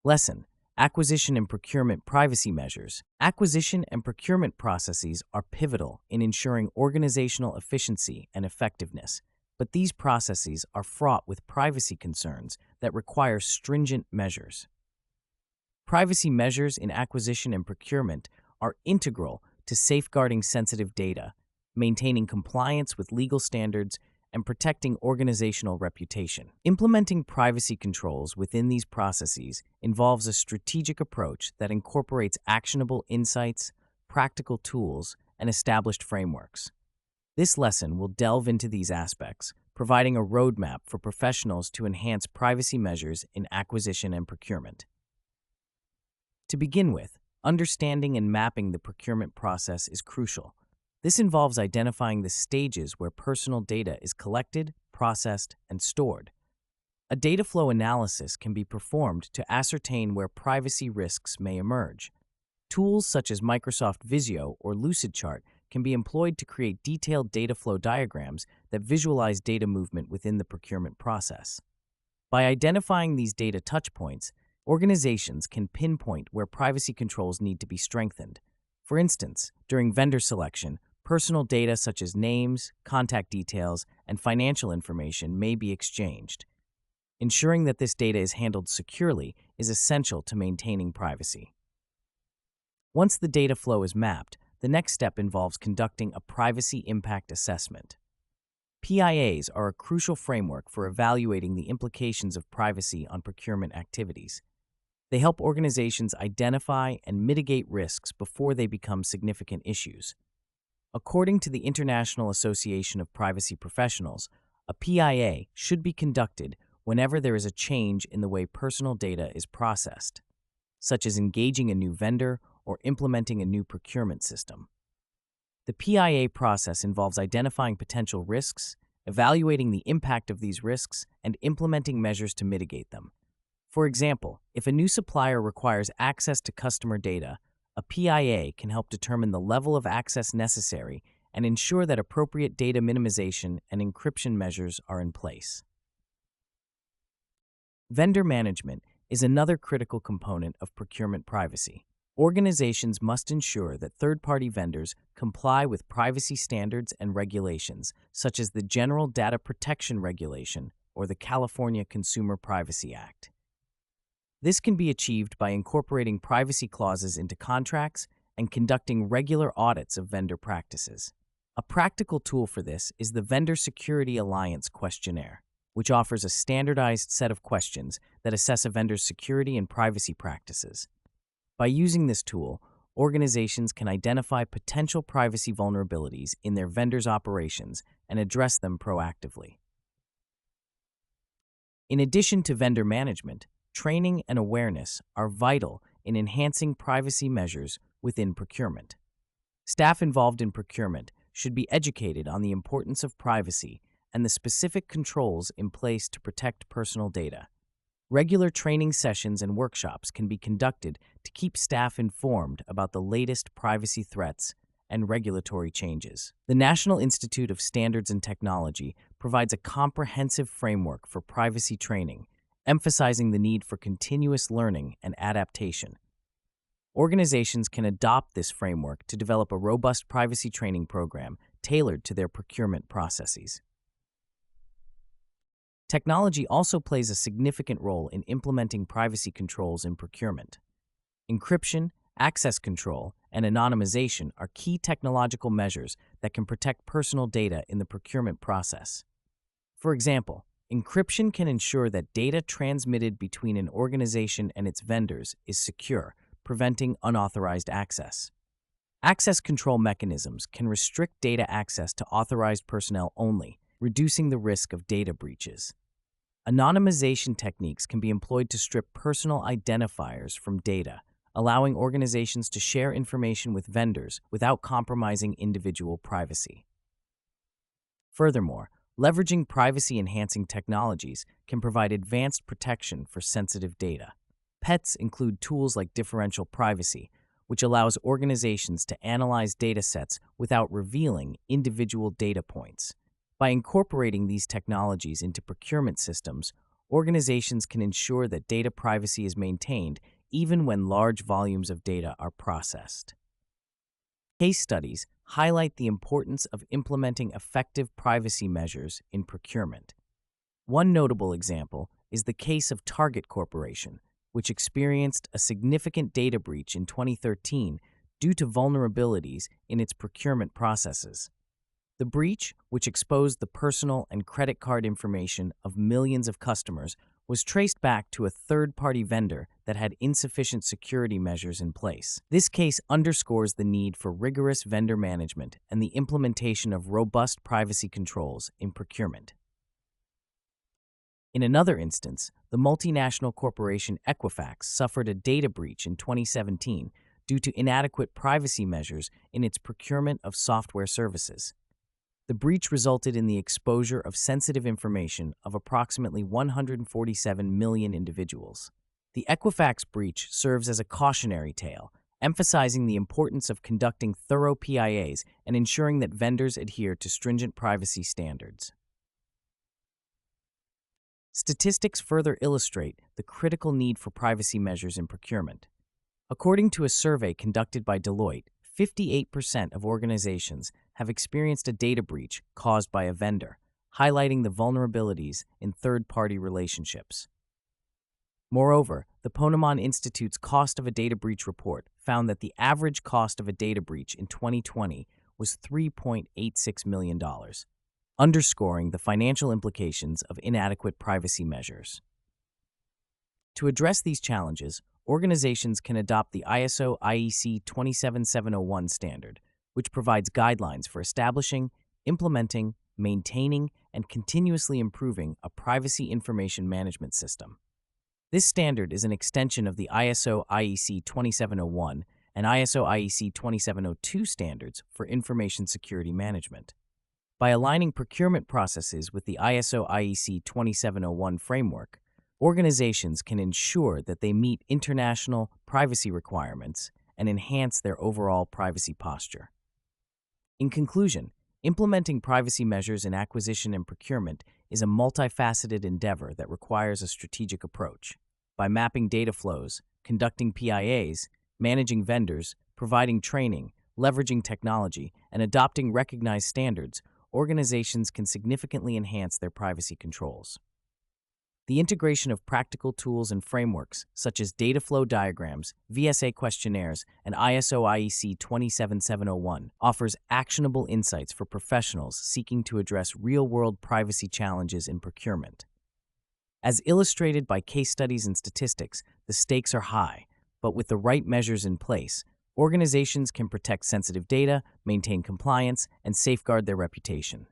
Lesson: Acquisition and procurement privacy measures. Acquisition and procurement processes are pivotal in ensuring organizational efficiency and effectiveness, but these processes are fraught with privacy concerns that require stringent measures. Privacy measures in acquisition and procurement are integral to safeguarding sensitive data, maintaining compliance with legal standards, and protecting organizational reputation. Implementing privacy controls within these processes involves a strategic approach that incorporates actionable insights, practical tools, and established frameworks. This lesson will delve into these aspects, providing a roadmap for professionals to enhance privacy measures in acquisition and procurement. To begin with, understanding and mapping the procurement process is crucial. This involves identifying the stages where personal data is collected, processed, and stored. A data flow analysis can be performed to ascertain where privacy risks may emerge. Tools such as Microsoft Visio or Lucidchart can be employed to create detailed data flow diagrams that visualize data movement within the procurement process. By identifying these data touchpoints, organizations can pinpoint where privacy controls need to be strengthened. For instance, during vendor selection, personal data such as names, contact details, and financial information may be exchanged. Ensuring that this data is handled securely is essential to maintaining privacy. Once the data flow is mapped, the next step involves conducting a privacy impact assessment. PIAs are a crucial framework for evaluating the implications of privacy on procurement activities. They help organizations identify and mitigate risks before they become significant issues. According to the International Association of Privacy Professionals, a PIA should be conducted whenever there is a change in the way personal data is processed, such as engaging a new vendor or implementing a new procurement system. The PIA process involves identifying potential risks, evaluating the impact of these risks, and implementing measures to mitigate them. For example, if a new supplier requires access to customer data, a PIA can help determine the level of access necessary and ensure that appropriate data minimization and encryption measures are in place. Vendor management is another critical component of procurement privacy. Organizations must ensure that third-party vendors comply with privacy standards and regulations, such as the General Data Protection Regulation or the California Consumer Privacy Act. This can be achieved by incorporating privacy clauses into contracts and conducting regular audits of vendor practices. A practical tool for this is the Vendor Security Alliance Questionnaire, which offers a standardized set of questions that assess a vendor's security and privacy practices. By using this tool, organizations can identify potential privacy vulnerabilities in their vendors' operations and address them proactively. In addition to vendor management, training and awareness are vital in enhancing privacy measures within procurement. Staff involved in procurement should be educated on the importance of privacy and the specific controls in place to protect personal data. Regular training sessions and workshops can be conducted to keep staff informed about the latest privacy threats and regulatory changes. The National Institute of Standards and Technology provides a comprehensive framework for privacy training, emphasizing the need for continuous learning and adaptation. Organizations can adopt this framework to develop a robust privacy training program tailored to their procurement processes. Technology also plays a significant role in implementing privacy controls in procurement. Encryption, access control, and anonymization are key technological measures that can protect personal data in the procurement process. For example, encryption can ensure that data transmitted between an organization and its vendors is secure, preventing unauthorized access. Access control mechanisms can restrict data access to authorized personnel only, reducing the risk of data breaches. Anonymization techniques can be employed to strip personal identifiers from data, allowing organizations to share information with vendors without compromising individual privacy. Furthermore, leveraging privacy-enhancing technologies can provide advanced protection for sensitive data. PETs include tools like differential privacy, which allows organizations to analyze data sets without revealing individual data points. By incorporating these technologies into procurement systems, organizations can ensure that data privacy is maintained even when large volumes of data are processed. Case studies highlight the importance of implementing effective privacy measures in procurement. One notable example is the case of Target Corporation, which experienced a significant data breach in 2013 due to vulnerabilities in its procurement processes. The breach, which exposed the personal and credit card information of millions of customers, was traced back to a third-party vendor that had insufficient security measures in place. This case underscores the need for rigorous vendor management and the implementation of robust privacy controls in procurement. In another instance, the multinational corporation Equifax suffered a data breach in 2017 due to inadequate privacy measures in its procurement of software services. The breach resulted in the exposure of sensitive information of approximately 147 million individuals. The Equifax breach serves as a cautionary tale, emphasizing the importance of conducting thorough PIAs and ensuring that vendors adhere to stringent privacy standards. Statistics further illustrate the critical need for privacy measures in procurement. According to a survey conducted by Deloitte, 58% of organizations have experienced a data breach caused by a vendor, highlighting the vulnerabilities in third-party relationships. Moreover, the Ponemon Institute's Cost of a Data Breach report found that the average cost of a data breach in 2020 was $3.86 million, underscoring the financial implications of inadequate privacy measures. To address these challenges, organizations can adopt the ISO/IEC 27701 standard, which provides guidelines for establishing, implementing, maintaining, and continuously improving a privacy information management system. This standard is an extension of the ISO/IEC 2701 and ISO/IEC 2702 standards for information security management. By aligning procurement processes with the ISO/IEC 2701 framework, organizations can ensure that they meet international privacy requirements and enhance their overall privacy posture. In conclusion, implementing privacy measures in acquisition and procurement is a multifaceted endeavor that requires a strategic approach. By mapping data flows, conducting PIAs, managing vendors, providing training, leveraging technology, and adopting recognized standards, organizations can significantly enhance their privacy controls. The integration of practical tools and frameworks, such as data flow diagrams, VSA questionnaires, and ISO/IEC 27701, offers actionable insights for professionals seeking to address real-world privacy challenges in procurement. As illustrated by case studies and statistics, the stakes are high, but with the right measures in place, organizations can protect sensitive data, maintain compliance, and safeguard their reputation.